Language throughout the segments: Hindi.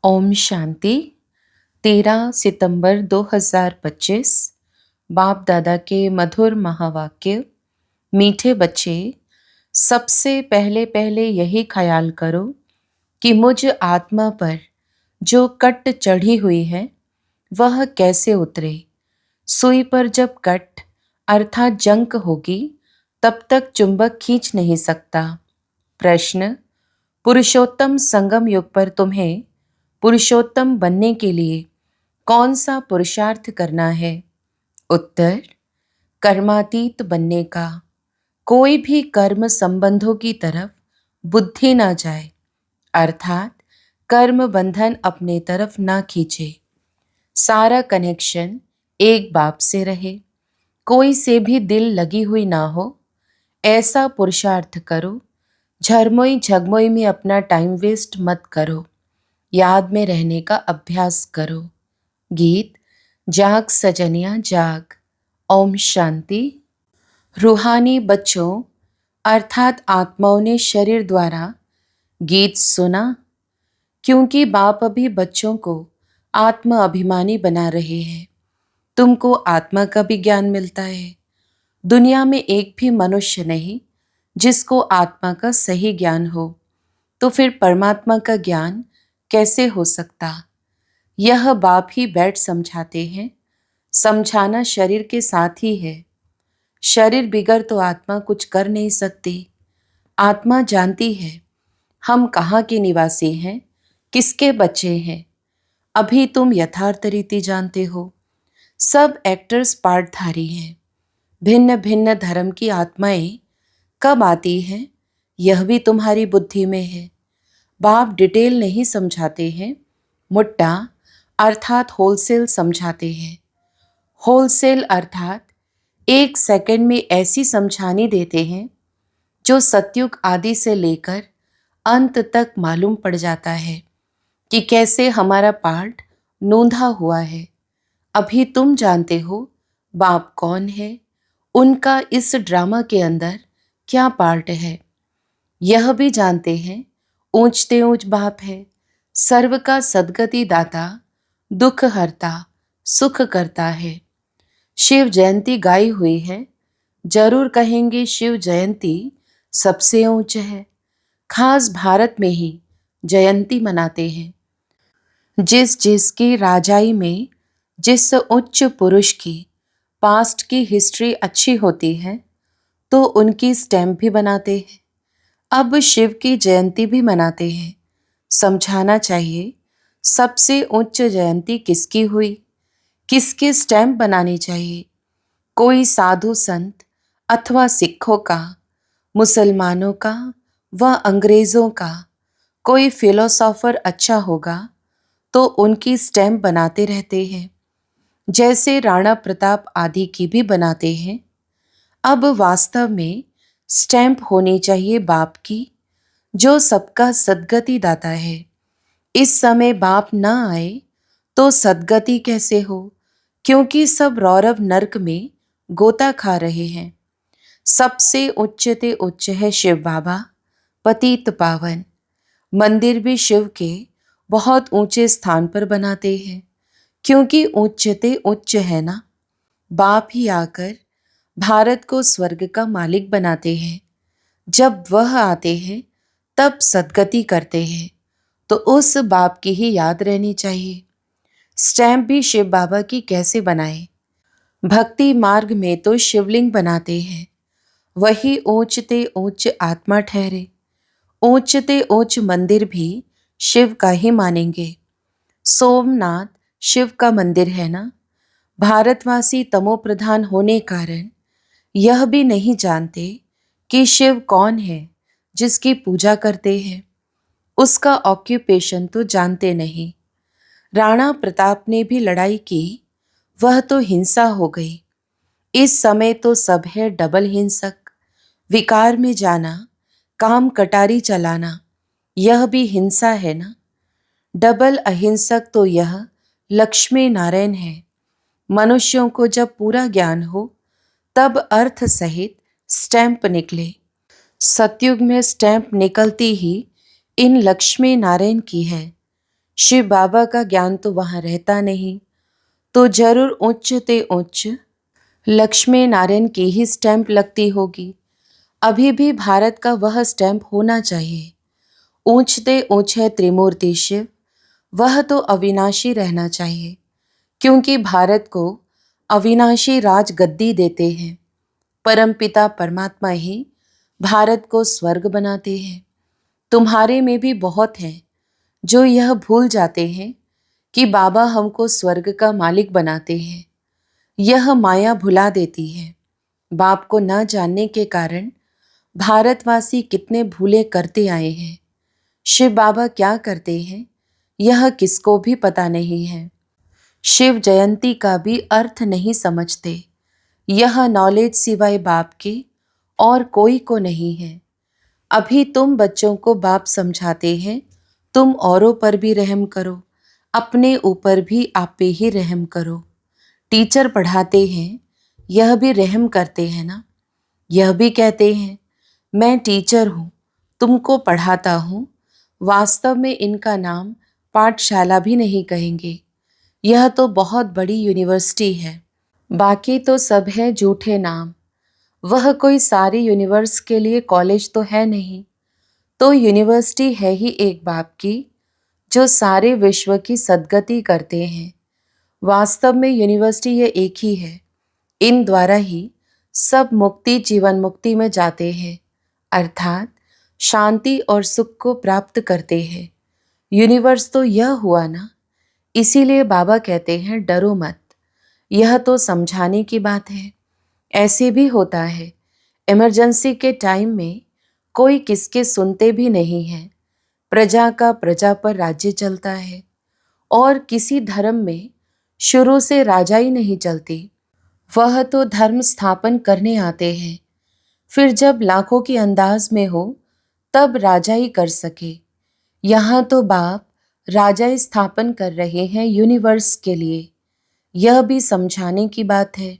ओम शांति। 13 सितंबर 2025। बाप दादा के मधुर महावाक्य। मीठे बच्चे, सबसे पहले पहले यही ख्याल करो कि मुझ आत्मा पर जो कट चढ़ी हुई है वह कैसे उतरे। सुई पर जब कट अर्थात जंक होगी तब तक चुंबक खींच नहीं सकता। प्रश्न: पुरुषोत्तम संगम युग पर तुम्हें पुरुषोत्तम बनने के लिए कौन सा पुरुषार्थ करना है? उत्तर: कर्मातीत बनने का। कोई भी कर्म संबंधों की तरफ बुद्धि ना जाए, अर्थात कर्म बंधन अपने तरफ ना खींचे। सारा कनेक्शन एक बाप से रहे, कोई से भी दिल लगी हुई ना हो, ऐसा पुरुषार्थ करो। झरमोई झगमोई में अपना टाइम वेस्ट मत करो, याद में रहने का अभ्यास करो। गीत: जाग सजनिया जाग। ओम शांति। रूहानी बच्चों अर्थात आत्माओं ने शरीर द्वारा गीत सुना, क्योंकि बाप अभी बच्चों को आत्म अभिमानी बना रहे हैं। तुमको आत्मा का भी ज्ञान मिलता है। दुनिया में एक भी मनुष्य नहीं जिसको आत्मा का सही ज्ञान हो, तो फिर परमात्मा का ज्ञान कैसे हो सकता? यह बाप ही बैठ समझाते हैं। समझाना शरीर के साथ ही है। शरीर बिगर तो आत्मा कुछ कर नहीं सकती। आत्मा जानती है हम कहाँ के निवासी हैं, किसके बच्चे हैं। अभी तुम यथार्थ रीति जानते हो। सब एक्टर्स पार्टधारी हैं। भिन्न भिन्न धर्म की आत्माएं कब आती हैं, यह भी तुम्हारी बुद्धि में है। बाप डिटेल नहीं समझाते हैं, मुट्टा अर्थात होलसेल समझाते हैं। होलसेल अर्थात एक सेकंड में ऐसी समझानी देते हैं जो सतयुग आदि से लेकर अंत तक मालूम पड़ जाता है कि कैसे हमारा पार्ट नोंधा हुआ है। अभी तुम जानते हो बाप कौन है, उनका इस ड्रामा के अंदर क्या पार्ट है। यह भी जानते हैं ऊंचते ऊंच बाप है, सर्व का सद्गति दाता, दुख हरता, सुख करता है। शिव जयंती गाई हुई है, जरूर कहेंगे शिव जयंती सबसे ऊंच है। खास भारत में ही जयंती मनाते हैं। जिस जिसकी राजाई में जिस उच्च पुरुष की पास्ट की हिस्ट्री अच्छी होती है तो उनकी स्टैम्प भी बनाते हैं। अब शिव की जयंती भी मनाते हैं। समझाना चाहिए सबसे उच्च जयंती किसकी हुई, किसके स्टैम्प बनाने चाहिए। कोई साधु संत अथवा सिखों का, मुसलमानों का व अंग्रेजों का कोई फिलोसॉफर अच्छा होगा तो उनकी स्टैम्प बनाते रहते हैं, जैसे राणा प्रताप आदि की भी बनाते हैं। अब वास्तव में स्टैम्प होनी चाहिए बाप की, जो सबका सद्गति दाता है। इस समय बाप न आए तो सद्गति कैसे हो, क्योंकि सब रौरव नरक में गोता खा रहे हैं। सबसे उच्चते उच्च है शिव बाबा, पतित पावन। मंदिर भी शिव के बहुत ऊंचे स्थान पर बनाते हैं, क्योंकि उच्चते उच्च है ना। बाप ही आकर भारत को स्वर्ग का मालिक बनाते हैं। जब वह आते हैं तब सद्गति करते हैं, तो उस बाप की ही याद रहनी चाहिए। स्टैम्प भी शिव बाबा की कैसे बनाए? भक्ति मार्ग में तो शिवलिंग बनाते हैं, वही ऊंचते ऊंच आत्मा ठहरे। ऊंचते ऊंच मंदिर भी शिव का ही मानेंगे। सोमनाथ शिव का मंदिर है ना। भारतवासी तमो प्रधान होने कारण यह भी नहीं जानते कि शिव कौन है जिसकी पूजा करते हैं। उसका ऑक्यूपेशन तो जानते नहीं। राणा प्रताप ने भी लड़ाई की, वह तो हिंसा हो गई। इस समय तो सब है डबल हिंसक। विकार में जाना, काम कटारी चलाना, यह भी हिंसा है ना। डबल अहिंसक तो यह लक्ष्मी नारायण है। मनुष्यों को जब पूरा ज्ञान हो तब अर्थ सहित स्टैम्प निकले। सतयुग में स्टैम्प निकलती ही इन लक्ष्मी नारायण की है। शिव बाबा का ज्ञान तो वहाँ रहता नहीं, तो जरूर उच्च ते उच्च लक्ष्मी नारायण की ही स्टैंप लगती होगी। अभी भी भारत का वह स्टैंप होना चाहिए। ऊंच ते ऊंच है त्रिमूर्ति शिव, वह तो अविनाशी रहना चाहिए, क्योंकि भारत को अविनाशी राज गद्दी देते हैं। परमपिता परमात्मा ही भारत को स्वर्ग बनाते हैं। तुम्हारे में भी बहुत हैं जो यह भूल जाते हैं कि बाबा हमको स्वर्ग का मालिक बनाते हैं। यह माया भुला देती है। बाप को न जानने के कारण भारतवासी कितने भूले करते आए हैं। शिव बाबा क्या करते हैं यह किसको भी पता नहीं है। शिव जयंती का भी अर्थ नहीं समझते। यह नॉलेज सिवाय बाप के और कोई को नहीं है। अभी तुम बच्चों को बाप समझाते हैं, तुम औरों पर भी रहम करो, अपने ऊपर भी आप पे ही रहम करो। टीचर पढ़ाते हैं, यह भी रहम करते हैं ना। यह भी कहते हैं मैं टीचर हूँ, तुमको पढ़ाता हूँ। वास्तव में इनका नाम पाठशाला भी नहीं कहेंगे, यह तो बहुत बड़ी यूनिवर्सिटी है। बाकी तो सब है झूठे नाम। वह कोई सारी यूनिवर्स के लिए कॉलेज तो है नहीं, तो यूनिवर्सिटी है ही एक बाप की, जो सारे विश्व की सद्गति करते हैं। वास्तव में यूनिवर्सिटी ये एक ही है। इन द्वारा ही सब मुक्ति जीवन मुक्ति में जाते हैं, अर्थात शांति और सुख को प्राप्त करते हैं। यूनिवर्स तो यह हुआ ना, इसीलिए बाबा कहते हैं डरो मत। यह तो समझाने की बात है। ऐसे भी होता है, इमरजेंसी के टाइम में कोई किसके सुनते भी नहीं है। प्रजा का प्रजा पर राज्य चलता है, और किसी धर्म में शुरू से राजा ही नहीं चलती। वह तो धर्म स्थापन करने आते हैं, फिर जब लाखों की अंदाज में हो तब राजा ही कर सके। यहाँ तो बाप राजा स्थापन कर रहे हैं यूनिवर्स के लिए। यह भी समझाने की बात है।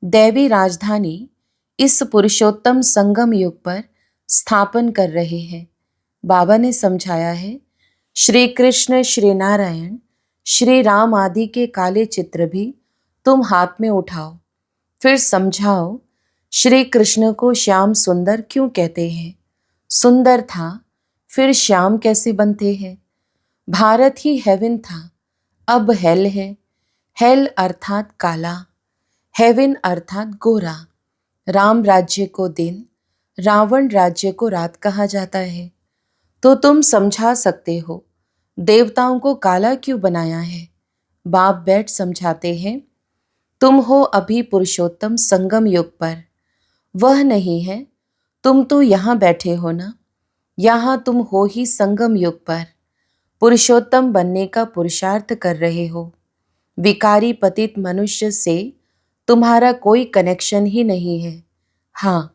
दैवी राजधानी इस पुरुषोत्तम संगम युग पर स्थापन कर रहे हैं। बाबा ने समझाया है, श्री कृष्ण, श्री नारायण, श्री राम आदि के काले चित्र भी तुम हाथ में उठाओ, फिर समझाओ श्री कृष्ण को श्याम सुंदर क्यों कहते हैं। सुंदर था, फिर श्याम कैसे बनते हैं। भारत ही हेवन था, अब हेल है। हेल अर्थात काला, हेवन अर्थात गोरा। राम राज्य को दिन, रावण राज्य को रात कहा जाता है। तो तुम समझा सकते हो देवताओं को काला क्यों बनाया है। बाप बैठ समझाते हैं, तुम हो अभी पुरुषोत्तम संगम युग पर, वह नहीं है। तुम तो यहाँ बैठे हो ना, यहाँ तुम हो ही संगम युग पर। पुरुषोत्तम बनने का पुरुषार्थ कर रहे हो। विकारी पतित मनुष्य से तुम्हारा कोई कनेक्शन ही नहीं है। हाँ,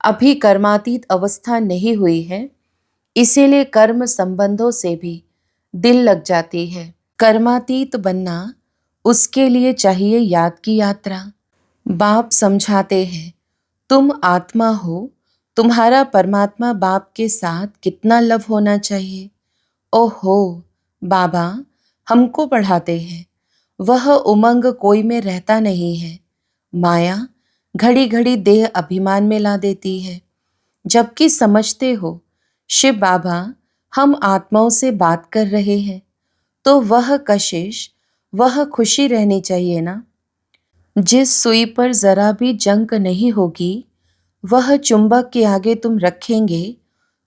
अभी कर्मातीत अवस्था नहीं हुई है, इसीलिए कर्म संबंधों से भी दिल लग जाती है। कर्मातीत बनना, उसके लिए चाहिए याद की यात्रा। बाप समझाते हैं, तुम आत्मा हो, तुम्हारा परमात्मा बाप के साथ कितना लव होना चाहिए। ओहो, बाबा हमको पढ़ाते हैं। वह उमंग कोई में रहता नहीं है। माया घड़ी घड़ी देह अभिमान में ला देती है। जबकि समझते हो शिव बाबा हम आत्माओं से बात कर रहे हैं, तो वह कशिश, वह खुशी रहनी चाहिए ना। जिस सुई पर जरा भी जंक नहीं होगी, वह चुंबक के आगे तुम रखेंगे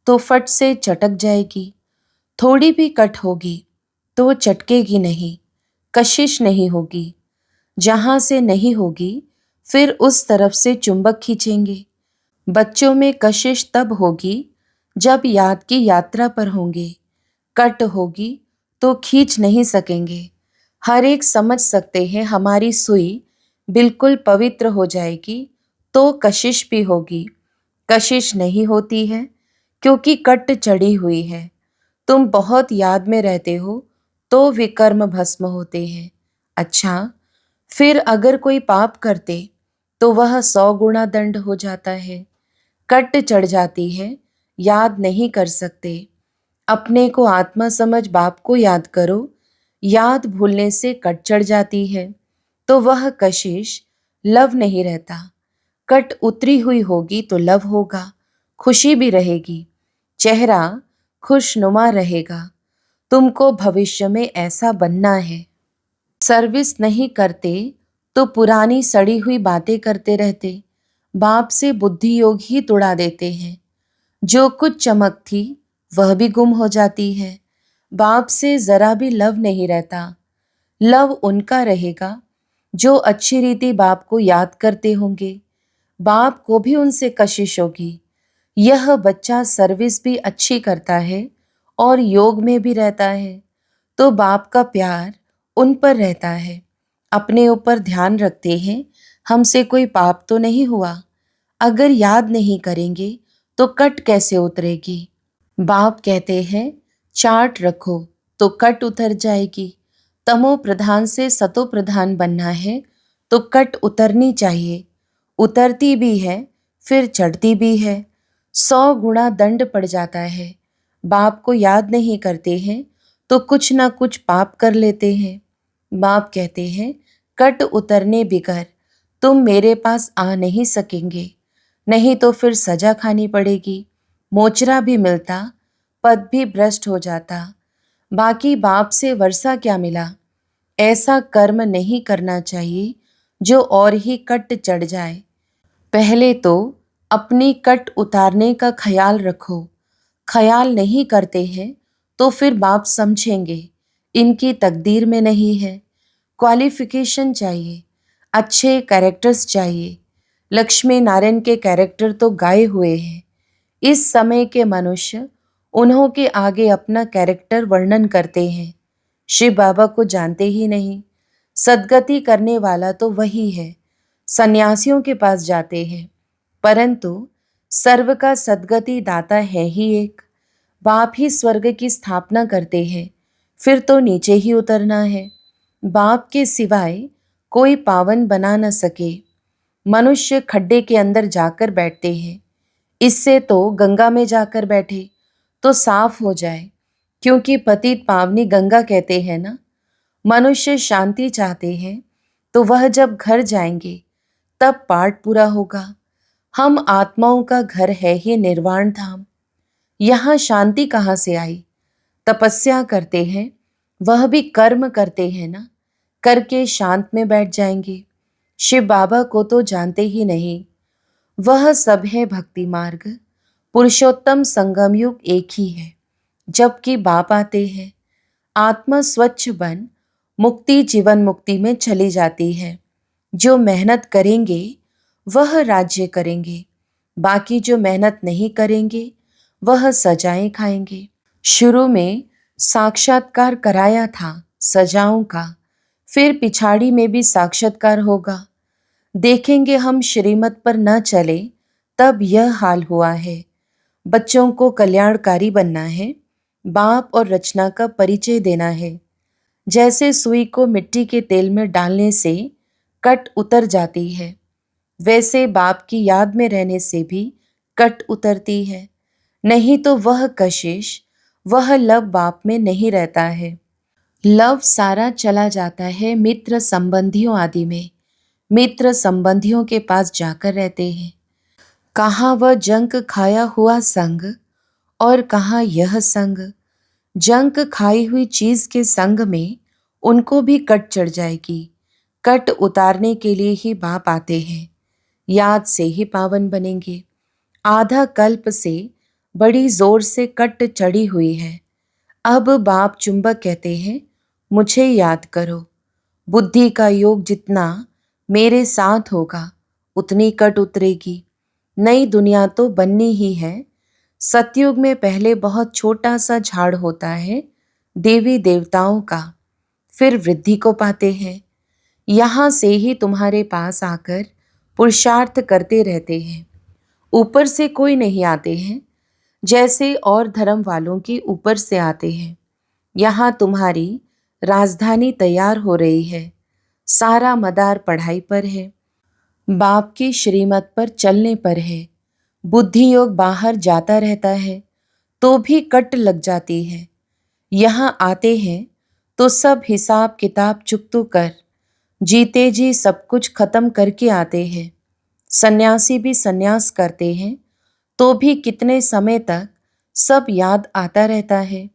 तो फट से चटक जाएगी। थोड़ी भी कट होगी तो चटकेगी नहीं, कशिश नहीं होगी। जहां से नहीं होगी फिर उस तरफ से चुंबक खींचेंगे। बच्चों में कशिश तब होगी जब याद की यात्रा पर होंगे। कट होगी तो खींच नहीं सकेंगे। हर एक समझ सकते हैं हमारी सुई बिल्कुल पवित्र हो जाएगी तो कशिश भी होगी। कशिश नहीं होती है क्योंकि कट चढ़ी हुई है। तुम बहुत याद में रहते हो तो विकर्म भस्म होते हैं। अच्छा, फिर अगर कोई पाप करते तो वह 100 गुना दंड हो जाता है। कट चढ़ जाती है, याद नहीं कर सकते। अपने को आत्मा समझ बाप को याद करो। याद भूलने से कट चढ़ जाती है, तो वह कशिश लव नहीं रहता। कट उतरी हुई होगी तो लव होगा, खुशी भी रहेगी, चेहरा खुशनुमा रहेगा। तुमको भविष्य में ऐसा बनना है। सर्विस नहीं करते तो पुरानी सड़ी हुई बातें करते रहते, बाप से बुद्धि योग ही तुड़ा देते हैं। जो कुछ चमक थी वह भी गुम हो जाती है। बाप से जरा भी लव नहीं रहता। लव उनका रहेगा जो अच्छी रीति बाप को याद करते होंगे। बाप को भी उनसे कशिश होगी। यह बच्चा सर्विस भी अच्छी करता है और योग में भी रहता है, तो बाप का प्यार उन पर रहता है। अपने ऊपर ध्यान रखते हैं, हमसे कोई पाप तो नहीं हुआ। अगर याद नहीं करेंगे तो कट कैसे उतरेगी। बाप कहते हैं चार्ट रखो तो कट उतर जाएगी। तमो प्रधान से सतो प्रधान बनना है तो कट उतरनी चाहिए। उतरती भी है फिर चढ़ती भी है। 100 गुना दंड पड़ जाता है। बाप को याद नहीं करते हैं तो कुछ ना कुछ पाप कर लेते हैं। बाप कहते हैं कट उतरने बिगर तुम मेरे पास आ नहीं सकेंगे, नहीं तो फिर सजा खानी पड़ेगी। मोचरा भी मिलता, पद भी भ्रष्ट हो जाता। बाकी बाप से वर्षा क्या मिला। ऐसा कर्म नहीं करना चाहिए जो और ही कट चढ़ जाए। पहले तो अपनी कट उतारने का ख्याल रखो। ख्याल नहीं करते हैं तो फिर बाप समझेंगे इनकी तकदीर में नहीं है। क्वालिफिकेशन चाहिए, अच्छे कैरेक्टर्स चाहिए। लक्ष्मी नारायण के कैरेक्टर तो गाए हुए हैं। इस समय के मनुष्य उन्हों के आगे अपना कैरेक्टर वर्णन करते हैं। शिव बाबा को जानते ही नहीं। सदगति करने वाला तो वही है। सन्यासियों के पास जाते हैं, परंतु सर्व का सदगति दाता है ही एक। बाप ही स्वर्ग की स्थापना करते हैं, फिर तो नीचे ही उतरना है। बाप के सिवाय कोई पावन बना न सके। मनुष्य खड्डे के अंदर जाकर बैठते हैं, इससे तो गंगा में जाकर बैठे तो साफ हो जाए, क्योंकि पतित पावनी गंगा कहते हैं ना। मनुष्य शांति चाहते हैं तो वह जब घर जाएंगे तब पाठ पूरा होगा। हम आत्माओं का घर है ही निर्वाण धाम। यहाँ शांति कहाँ से आई। तपस्या करते हैं, वह भी कर्म करते हैं ना, करके शांत में बैठ जाएंगे। शिव बाबा को तो जानते ही नहीं। वह सब है भक्ति मार्ग, पुरुषोत्तम संगम युग एक ही है। जबकि बाप आते हैं, आत्मा स्वच्छ बन मुक्ति जीवन मुक्ति में चली जाती है। जो मेहनत करेंगे वह राज्य करेंगे, बाकी जो मेहनत नहीं करेंगे वह सजाएं खाएंगे। शुरू में साक्षात्कार कराया था सजाओं का, फिर पिछाड़ी में भी साक्षात्कार होगा। देखेंगे हम श्रीमत पर न चले तब यह हाल हुआ है। बच्चों को कल्याणकारी बनना है, बाप और रचना का परिचय देना है। जैसे सुई को मिट्टी के तेल में डालने से कट उतर जाती है, वैसे बाप की याद में रहने से भी कट उतरती है। नहीं तो वह कशिश, वह लव बाप में नहीं रहता है। लव सारा चला जाता है मित्र संबंधियों आदि में। मित्र संबंधियों के पास जाकर रहते हैं। कहाँ वह जंक खाया हुआ संग और कहाँ यह संग। जंक खाई हुई चीज के संग में उनको भी कट चढ़ जाएगी। कट उतारने के लिए ही बाप आते हैं, याद से ही पावन बनेंगे। आधा कल्प से बड़ी जोर से कट चढ़ी हुई है। अब बाप चुंबक कहते हैं मुझे याद करो। बुद्धि का योग जितना मेरे साथ होगा उतनी कट उतरेगी। नई दुनिया तो बननी ही है। सतयुग में पहले बहुत छोटा सा झाड़ होता है देवी देवताओं का, फिर वृद्धि को पाते हैं। यहाँ से ही तुम्हारे पास आकर पुरुषार्थ करते रहते हैं। ऊपर से कोई नहीं आते हैं, जैसे और धर्म वालों के ऊपर से आते हैं। यहाँ तुम्हारी राजधानी तैयार हो रही है। सारा मदार पढ़ाई पर है, बाप की श्रीमत पर चलने पर है। बुद्धि योग बाहर जाता रहता है, तो भी कट लग जाती है। यहाँ आते हैं तो सब हिसाब किताब चुकतू कर जीते जी सब कुछ खत्म करके आते हैं। सन्यासी भी सन्यास करते हैं तो भी कितने समय तक सब याद आता रहता है।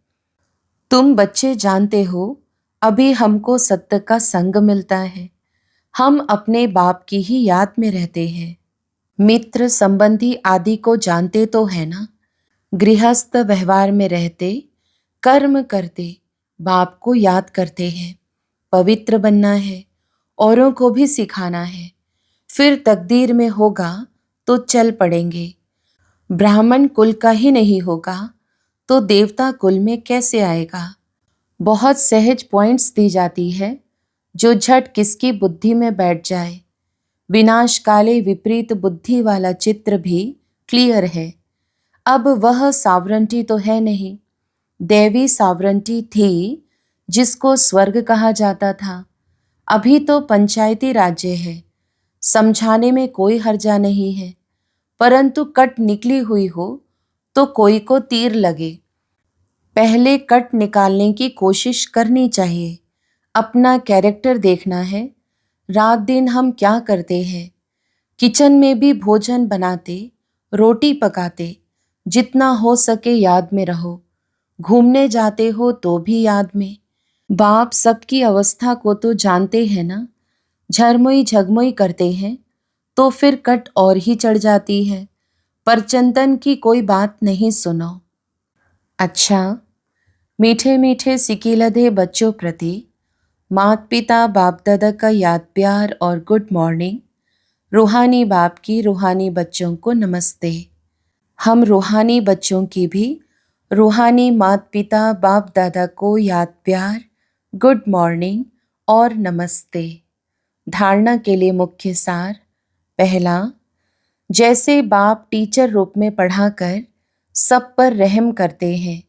तुम बच्चे जानते हो, अभी हमको सत्य का संग मिलता है। हम अपने बाप की ही याद में रहते हैं। मित्र संबंधी आदि को जानते तो है ना। गृहस्थ व्यवहार में रहते, कर्म करते, बाप को याद करते हैं। पवित्र बनना है, औरों को भी सिखाना है। फिर तकदीर में होगा तो चल पड़ेंगे। ब्राह्मण कुल का ही नहीं होगा तो देवता कुल में कैसे आएगा। बहुत सहज पॉइंट्स दी जाती है जो झट किसकी बुद्धि में बैठ जाए। विनाश काले विपरीत बुद्धि वाला चित्र भी क्लियर है। अब वह सावरंटी तो है नहीं, दैवी सावरंटी थी जिसको स्वर्ग कहा जाता था। अभी तो पंचायती राज्य है, समझाने में कोई हर्जा नहीं है। परंतु कट निकली हुई हो तो कोई को तीर लगे। पहले कट निकालने की कोशिश करनी चाहिए। अपना कैरेक्टर देखना है। रात दिन हम क्या करते हैं। किचन में भी भोजन बनाते, रोटी पकाते, जितना हो सके याद में रहो। घूमने जाते हो तो भी याद में। बाप सबकी अवस्था को तो जानते हैं ना। झरमुई झगमुई करते हैं तो फिर कट और ही चढ़ जाती है। पर चिंतन की कोई बात नहीं सुनो। अच्छा, मीठे मीठे सिकीलधे बच्चों प्रति माता पिता बाप दादा का याद प्यार और गुड मॉर्निंग। रूहानी बाप की रूहानी बच्चों को नमस्ते। हम रूहानी बच्चों की भी रूहानी माता पिता बाप दादा को याद प्यार, गुड मॉर्निंग और नमस्ते। धारणा के लिए मुख्य सार। पहला, जैसे बाप टीचर रूप में पढ़ाकर सब पर रहम करते हैं,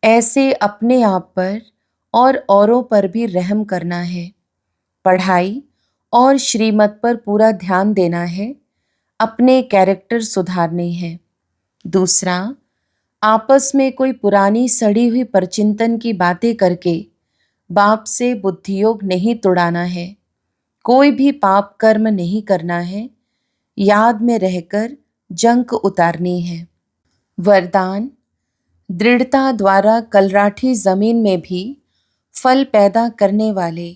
ऐसे अपने आप पर और औरों पर भी रहम करना है। पढ़ाई और श्रीमत पर पूरा ध्यान देना है। अपने कैरेक्टर सुधारने हैं। दूसरा, आपस में कोई पुरानी सड़ी हुई परचिंतन की बातें करके बाप से बुद्धियोग नहीं तोड़ाना है। कोई भी पाप कर्म नहीं करना है। याद में रहकर जंक उतारनी है। वरदान, दृढ़ता द्वारा कलराठी जमीन में भी फल पैदा करने वाले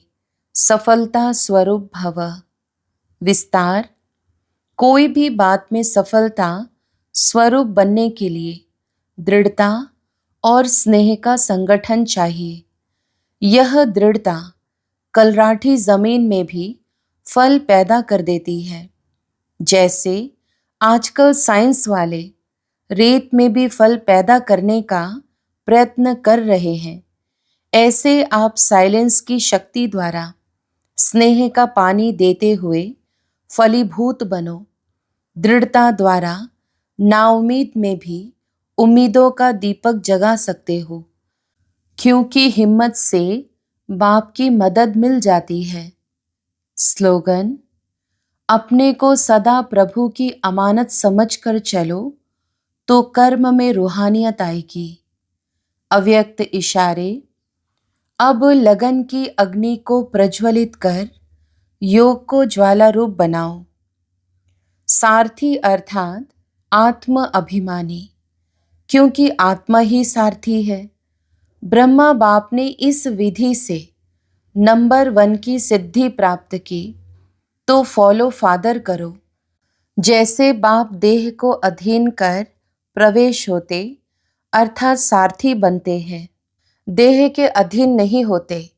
सफलता स्वरूप भव। विस्तार, कोई भी बात में सफलता स्वरूप बनने के लिए दृढ़ता और स्नेह का संगठन चाहिए। यह दृढ़ता कलराठी जमीन में भी फल पैदा कर देती है। जैसे आजकल साइंस वाले रेत में भी फल पैदा करने का प्रयत्न कर रहे हैं, ऐसे आप साइलेंस की शक्ति द्वारा स्नेह का पानी देते हुए फलीभूत बनो। दृढ़ता द्वारा नाउम्मीद में भी उम्मीदों का दीपक जगा सकते हो, क्योंकि हिम्मत से बाप की मदद मिल जाती है। स्लोगन, अपने को सदा प्रभु की अमानत समझकर चलो तो कर्म में रूहानियत आएगी। अव्यक्त इशारे, अब लगन की अग्नि को प्रज्वलित कर योग को ज्वाला रूप बनाओ। सारथी अर्थात आत्म अभिमानी, क्योंकि आत्मा ही सारथी है। ब्रह्मा बाप ने इस विधि से नंबर 1 की सिद्धि प्राप्त की, तो फॉलो फादर करो। जैसे बाप देह को अधीन कर प्रवेश होते अर्थात सारथी बनते हैं, देह के अधीन नहीं होते,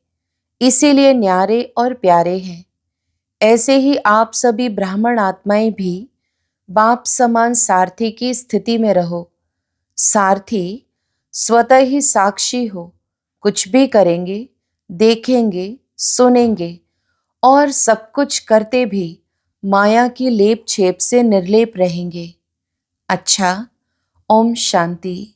इसीलिए न्यारे और प्यारे हैं। ऐसे ही आप सभी ब्राह्मण आत्माएं भी बाप समान सारथी की स्थिति में रहो। सारथी स्वतः ही साक्षी हो, कुछ भी करेंगे, देखेंगे, सुनेंगे और सब कुछ करते भी माया की लेप छेप से निर्लेप रहेंगे। अच्छा, ओम शांति।